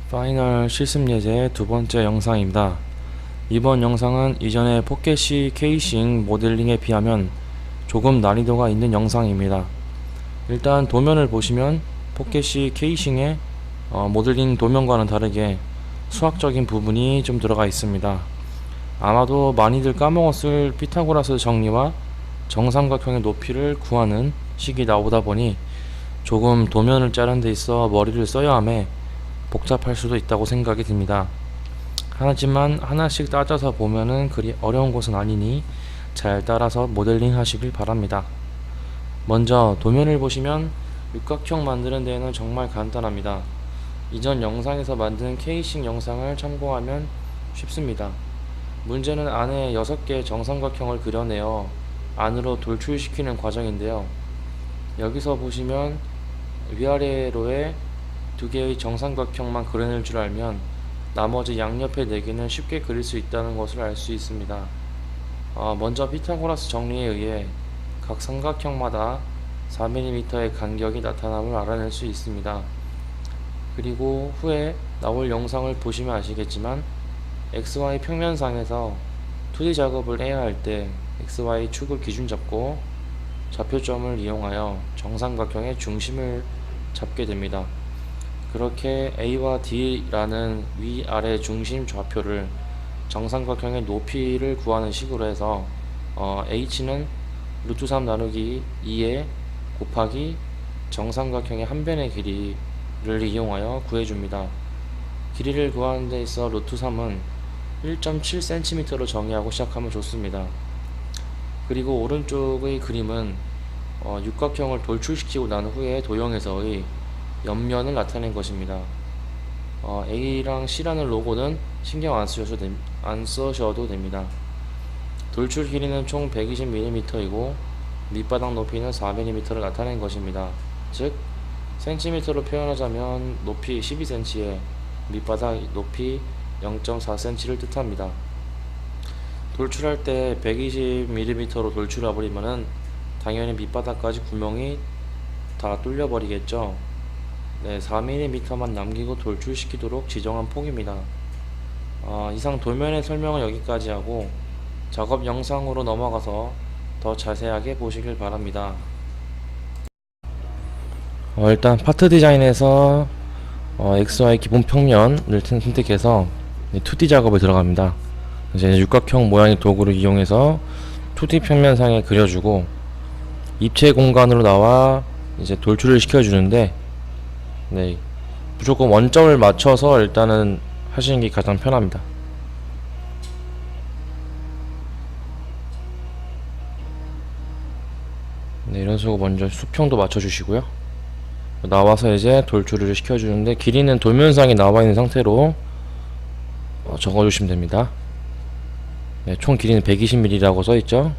파이널 실습 예제 두 번째 영상입니다. 이번 영상은 이전의 포켓시 케이싱 모델링에 비하면 조금 난이도가 있는 영상입니다. 일단 도면을 보시면 포켓시 케이싱의 모델링 도면과는 다르게 수학적인 부분이 좀 들어가 있습니다. 아마도 많이들 까먹었을 피타고라스 정리와 정삼각형의 높이를 구하는 식이 나오다 보니 조금 도면을 자른 데 있어 머리를 써야 함에 복잡할 수도 있다고 생각이 듭니다. 하지만 하나씩 따져서 보면은 그리 어려운 것은 아니니 잘 따라서 모델링 하시길 바랍니다. 먼저 도면을 보시면 육각형 만드는 데에는 정말 간단합니다. 이전 영상에서 만든 케이싱 영상을 참고하면 쉽습니다. 문제는 안에 6개의 정삼각형을 그려내어 안으로 돌출시키는 과정인데요. 여기서 보시면 위아래로의 2개의 정삼각형만 그려낼 줄 알면 나머지 양옆의 4개는 쉽게 그릴 수 있다는 것을 알 수 있습니다. 먼저 피타고라스 정리에 의해 각 삼각형마다 4mm의 간격이 나타남을 알아낼 수 있습니다. 그리고 후에 나올 영상을 보시면 아시겠지만 XY 평면상에서 2D 작업을 해야 할 때 XY 축을 기준 잡고 좌표점을 이용하여 정삼각형의 중심을 잡게 됩니다. 그렇게 A와 D라는 위아래 중심 좌표를 정삼각형의 높이를 구하는 식으로 해서 H는 루트 3 나누기 2에 곱하기 정삼각형의 한 변의 길이를 이용하여 구해줍니다. 길이를 구하는 데 있어 루트 3은 1.7cm로 정의하고 시작하면 좋습니다. 그리고 오른쪽의 그림은 육각형을 돌출시키고 난 후에 도형에서의 옆면을 나타낸 것입니다. A랑 C라는 로고는 신경 안 쓰셔도 됩니다. 돌출 길이는 총 120mm이고 밑바닥 높이는 4mm를 나타낸 것입니다. 즉 cm로 표현하자면 높이 12cm에 밑바닥 높이 0.4cm를 뜻합니다. 돌출할 때 120mm로 돌출해 버리면은 당연히 밑바닥까지 구멍이 다 뚫려 버리겠죠. 네, 4mm만 남기고 돌출시키도록 지정한 폭입니다. 이상 도면의 설명은 여기까지 하고 작업 영상으로 넘어가서 더 자세하게 보시길 바랍니다. 일단 파트 디자인에서 XY 기본 평면을 선택해서 2D 작업을 들어갑니다. 이제 육각형 모양의 도구를 이용해서 2D 평면상에 그려주고 입체 공간으로 나와 이제 돌출을 시켜주는데 네, 무조건 원점을 맞춰서 일단은 하시는 게 가장 편합니다. 네, 이런 식으로 먼저 수평도 맞춰주시고요. 나와서 이제 돌출을 시켜주는데 길이는 도면상에 나와 있는 상태로 적어주시면 됩니다. 네, 총 길이는 120mm라고 써있죠.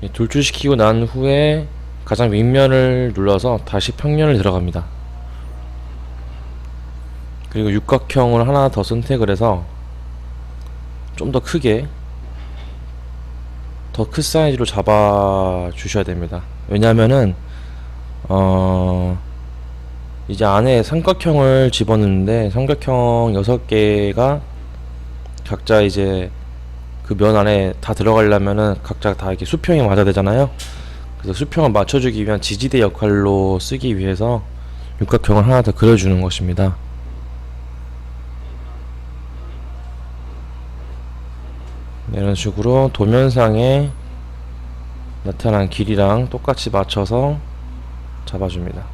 네, 돌출시키고 난 후에 가장 윗면을 눌러서 다시 평면을 들어갑니다. 그리고 육각형을 하나 더 선택을 해서 좀 더 크게 더 큰 사이즈로 잡아 주셔야 됩니다. 왜냐면은 이제 안에 삼각형을 집어넣는데 삼각형 6개가 각자 이제 그 면 안에 다 들어가려면은 각자 다 이렇게 수평이 맞아야 되잖아요. 그래서 수평을 맞춰주기 위한 지지대 역할로 쓰기 위해서 육각형을 하나 더 그려주는 것입니다. 이런 식으로 도면상에 나타난 길이랑 똑같이 맞춰서 잡아줍니다.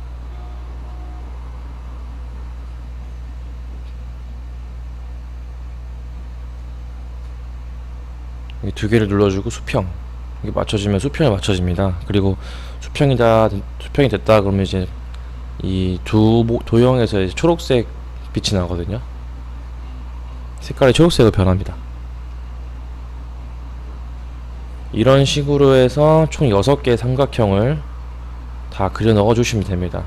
이 2개를 눌러주고 수평 이게 맞춰지면 수평이 맞춰집니다. 그리고 수평이 됐다 그러면 이제 이 도형에서 이제 초록색 빛이 나거든요. 색깔이 초록색으로 변합니다. 이런 식으로 해서 총 6개의 삼각형을 다 그려 넣어 주시면 됩니다.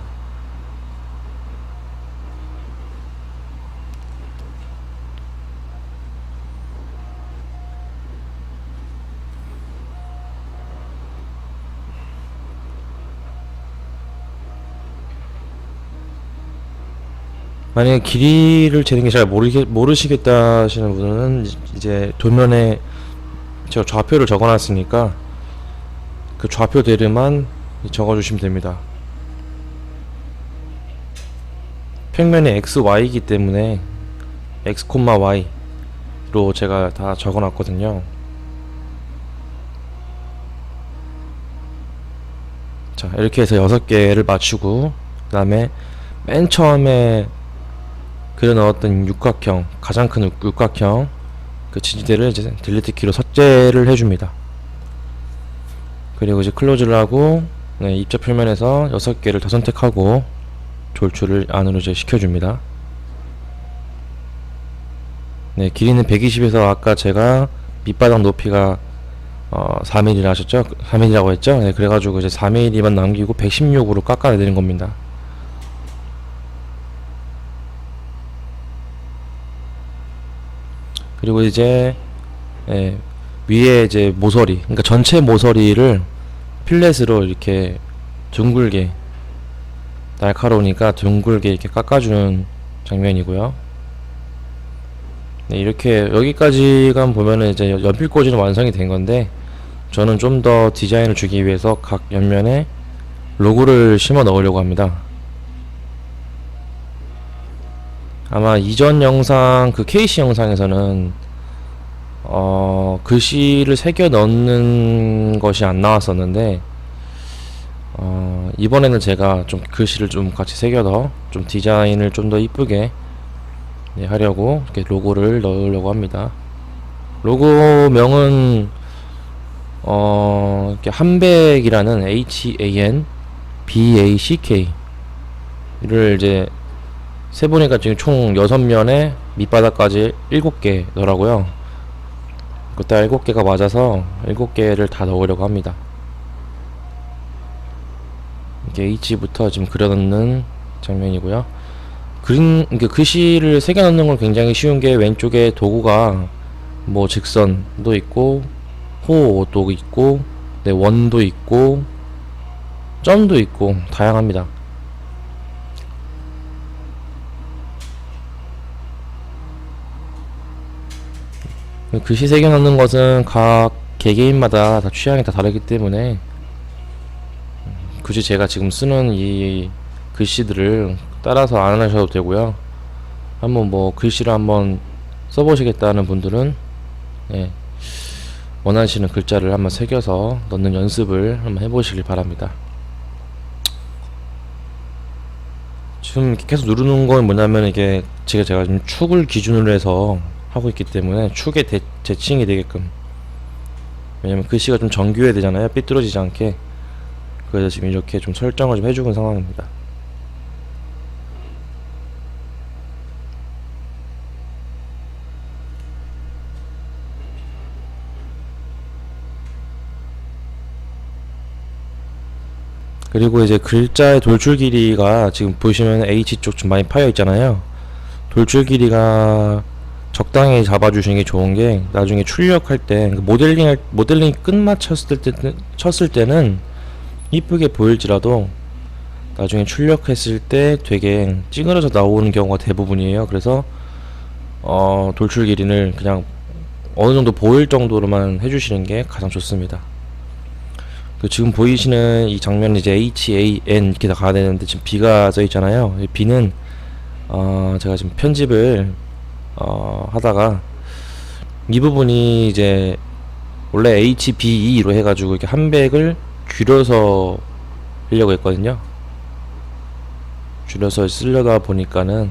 만약에 길이를 재는 게 잘 모르시겠다 하시는 분은 이제 도면에 제가 좌표를 적어놨으니까 그 좌표대로만 적어주시면 됩니다. 평면이 x, y이기 때문에 x, y로 제가 다 적어놨거든요. 자, 이렇게 해서 6개를 맞추고 그 다음에 맨 처음에 그려 넣었던 육각형, 가장 큰 육각형 그 지지대를 이제 딜리트 키로 삭제를 해줍니다. 그리고 이제 클로즈를 하고 입자 표면에서 6개를 더 선택하고 돌출을 안으로 이제 시켜줍니다. 네, 길이는 120에서 아까 제가 밑바닥 높이가 4mm라 하셨죠? 4mm라고 했죠? 네, 그래가지고 이제 4mm만 남기고 116으로 깎아내리는 겁니다. 그리고 이제 위에 이제 모서리, 그러니까 전체 모서리를 필렛으로 이렇게 둥글게, 날카로우니까 둥글게 이렇게 깎아주는 장면이고요. 네, 이렇게 여기까지가 보면은 이제 연필 꽂이는 완성이 된 건데, 저는 좀 더 디자인을 주기 위해서 각 옆면에 로고를 심어 넣으려고 합니다. 아마 이전 영상, 그 KC 영상에서는 글씨를 새겨 넣는 것이 안 나왔었는데, 이번에는 제가 좀 글씨를 좀 같이 새겨서 좀 디자인을 좀 더 이쁘게 하려고 이렇게 로고를 넣으려고 합니다. 로고명은 이렇게 한백이라는 HANBACK 를 이제 세보니까 지금 총 6면에 밑바닥까지 7개더라고요. 그때 7개가 맞아서 7개를 다 넣으려고 합니다. 이게 H부터 지금 그려넣는 장면이고요. 글씨를 새겨넣는 건 굉장히 쉬운 게 왼쪽에 도구가 뭐 직선도 있고 호도 있고 원도 있고 점도 있고 다양합니다. 글씨 새겨넣는 것은 각 개개인마다 다 취향이 다 다르기 때문에 굳이 제가 지금 쓰는 이 글씨들을 따라서 안 하셔도 되고요. 한번 뭐 글씨를 한번 써보시겠다는 분들은 원하시는 글자를 한번 새겨서 넣는 연습을 한번 해보시길 바랍니다. 지금 계속 누르는 건 뭐냐면 이게 제가 지금 축을 기준으로 해서 하고 있기 때문에 축에 대칭이 되게끔, 왜냐면 글씨가 좀 정교해야 되잖아요, 삐뚤어지지 않게. 그래서 지금 이렇게 좀 설정을 좀 해주는 상황입니다. 그리고 이제 글자의 돌출 길이가 지금 보시면 H쪽 좀 많이 파여 있잖아요. 돌출 길이가 적당히 잡아주시는 게 좋은 게, 나중에 출력할 때 모델링 끝맛 쳤을 때는 이쁘게 보일지라도 나중에 출력했을 때 되게 찌그러져 나오는 경우가 대부분이에요. 그래서 돌출 길이를 그냥 어느 정도 보일 정도로만 해주시는 게 가장 좋습니다. 지금 보이시는 이 장면은 이제 HAN 이렇게 다 가야 되는데 지금 B가 써 있잖아요. 이 B는 제가 지금 편집을 하다가 이 부분이 이제 원래 HBE로 해가지고 이렇게 한백을 줄여서 하려고 했거든요. 줄여서 쓰려다 보니까는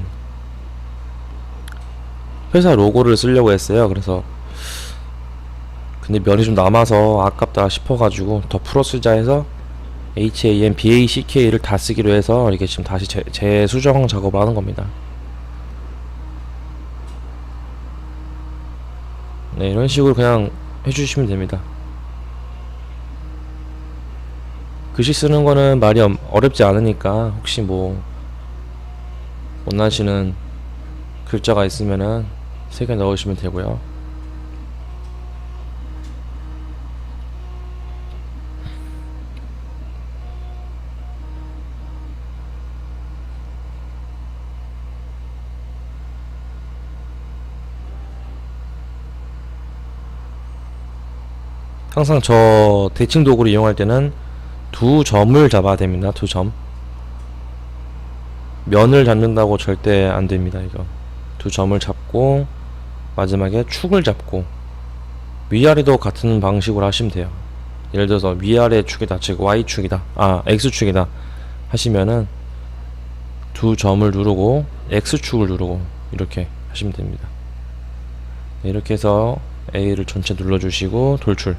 회사 로고를 쓰려고 했어요. 그래서 근데 면이 좀 남아서 아깝다 싶어가지고 더 풀어 쓰자 해서 HANBACK를 다 쓰기로 해서 이렇게 지금 다시 재수정 작업을 하는 겁니다. 네, 이런 식으로 그냥 해주시면 됩니다. 글씨 쓰는 거는 말이 어렵지 않으니까 혹시 뭐 원하시는 글자가 있으면은 3개 넣으시면 되고요. 항상 저 대칭 도구를 이용할 때는 두 점을 잡아야 됩니다. 두 점. 면을 잡는다고 절대 안 됩니다. 이거 두 점을 잡고 마지막에 축을 잡고 위아래도 같은 방식으로 하시면 돼요. 예를 들어서 위아래 축이다, 즉 Y축이다, X축이다 하시면은 두 점을 누르고 X축을 누르고 이렇게 하시면 됩니다. 이렇게 해서 A를 전체 눌러주시고 돌출,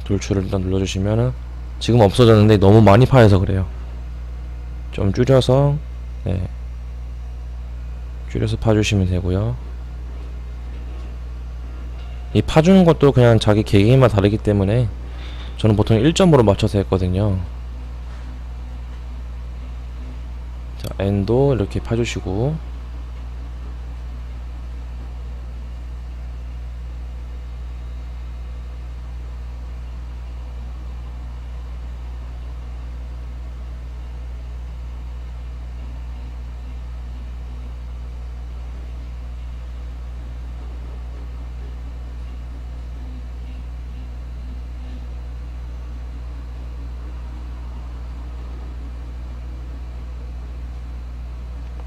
돌출을 일단 눌러주시면은 지금 없어졌는데 너무 많이 파여서 그래요. 좀 줄여서 줄여서 파주시면 되고요. 이 파주는 것도 그냥 자기 개개인마다 다르기 때문에 저는 보통 1점으로 맞춰서 했거든요. 자, N도 이렇게 파주시고,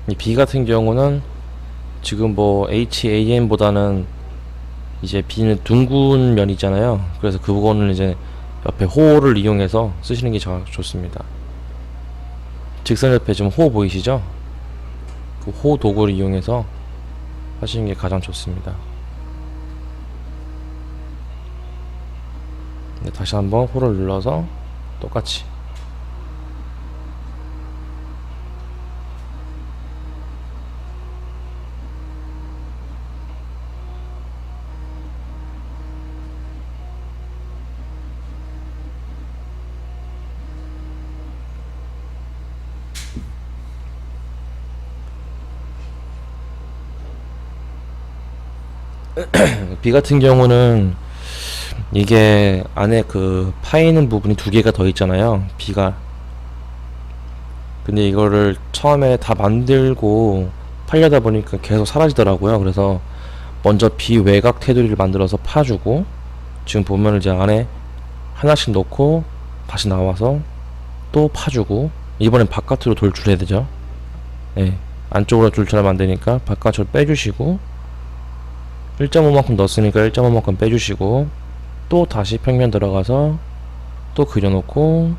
이 B 같은 경우는 지금 뭐 HAM보다는 이제 B는 둥근 면이잖아요. 그래서 그거는 이제 옆에 호를 이용해서 쓰시는 게 좋습니다. 직선 옆에 지금 호 보이시죠? 그 호 도구를 이용해서 하시는 게 가장 좋습니다. 다시 한번 호를 눌러서 똑같이 B 같은 경우는 이게 안에 그 파이는 부분이 두 개가 더 있잖아요. B가. 근데 이거를 처음에 다 만들고 팔려다 보니까 계속 사라지더라고요. 그래서 먼저 B 외곽 테두리를 만들어서 파주고, 지금 보면 이제 안에 하나씩 넣고 다시 나와서 또 파주고, 이번엔 바깥으로 돌출해야 되죠. 안쪽으로 돌출하면 안 되니까 바깥으로 빼주시고, 1.5만큼 넣었으니까 1.5만큼 빼주시고, 또 다시 평면 들어가서 또 그려놓고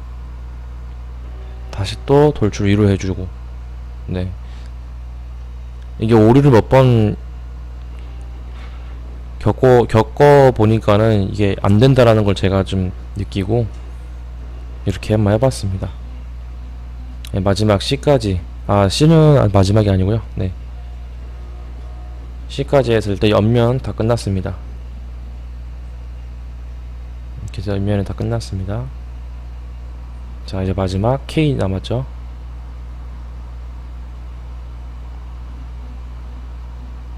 다시 또 돌출 위로 해주고. 이게 오류를 몇 번 겪어 보니까는 이게 안 된다라는 걸 제가 좀 느끼고 이렇게 한번 해봤습니다. 마지막 C까지, C는 마지막이 아니고요. C까지 했을 때 옆면 다 끝났습니다. 이렇게 해서 옆면은 다 끝났습니다. 자, 이제 마지막 K 남았죠.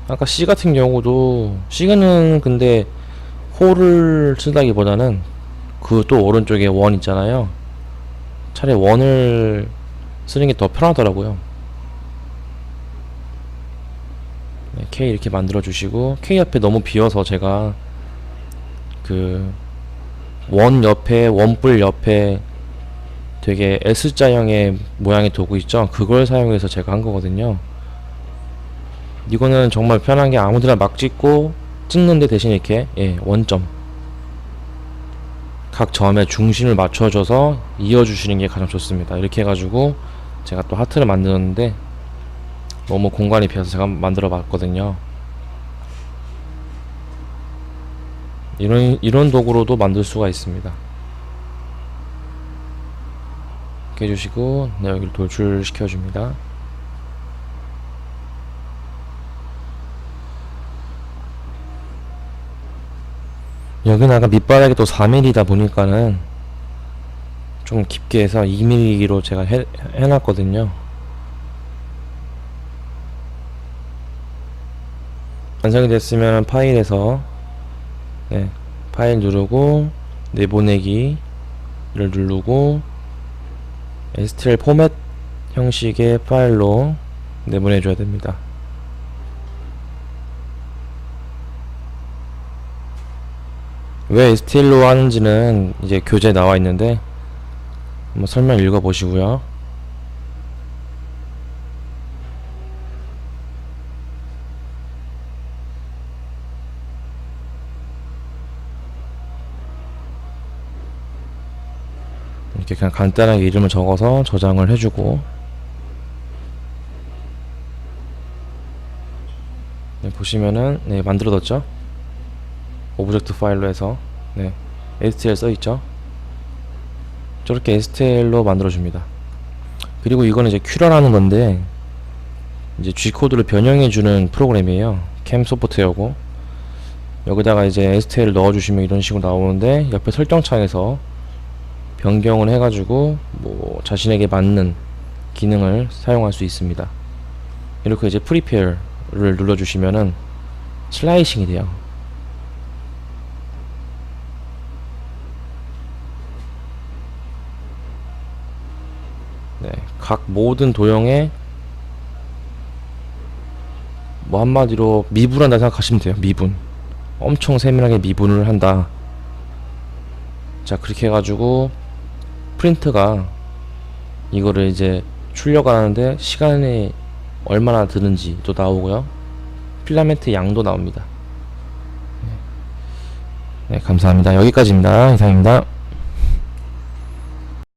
아까 C 같은 경우도, C는 근데 호를 쓰다기보다는 그 또 오른쪽에 원 있잖아요. 차라리 원을 쓰는 게 더 편하더라고요. K 이렇게 만들어 주시고, K 옆에 너무 비어서 제가 그 원 옆에, 원뿔 옆에 되게 S자형의 모양의 도구 있죠? 그걸 사용해서 제가 한 거거든요. 이거는 정말 편한 게 아무데나 막 찍고 찍는데 대신 이렇게 원점 각 점의 중심을 맞춰줘서 이어주시는 게 가장 좋습니다. 이렇게 해가지고 제가 또 하트를 만드는데 너무 공간이 비어서 제가 만들어 봤거든요. 이런 도구로도 만들 수가 있습니다. 이렇게 해주시고, 여기를 돌출시켜 줍니다. 여기는 아까 밑바닥이 또 4mm다 보니까는 좀 깊게 해서 2mm로 제가 해놨거든요. 완성이 됐으면 파일에서 파일 누르고 내보내기를 누르고 STL 포맷 형식의 파일로 내보내줘야 됩니다. 왜 STL로 하는지는 이제 교재에 나와 있는데 한번 설명 읽어 보시고요. 이렇게 그냥 간단하게 이름을 적어서 저장을 해주고, 네, 보시면은 네, 만들어뒀죠. 오브젝트 파일로 해서 네, STL 써있죠. 저렇게 STL로 만들어줍니다. 그리고 이거는 이제 큐라라는 건데 이제 G코드를 변형해주는 프로그램이에요. 캠 소프트웨어고, 여기다가 이제 STL을 넣어주시면 이런 식으로 나오는데 옆에 설정창에서 변경을 해가지고 뭐 자신에게 맞는 기능을 사용할 수 있습니다. 이렇게 이제 프리페어를 눌러주시면은 슬라이싱이 돼요. 네, 각 모든 도형에 뭐 한마디로 미분한다 생각하시면 돼요. 미분. 엄청 세밀하게 미분을 한다. 자, 그렇게 해가지고 프린트가 이거를 이제 출력하는데 시간이 얼마나 드는지 또 나오고요. 필라멘트 양도 나옵니다. 네, 감사합니다. 여기까지입니다. 이상입니다.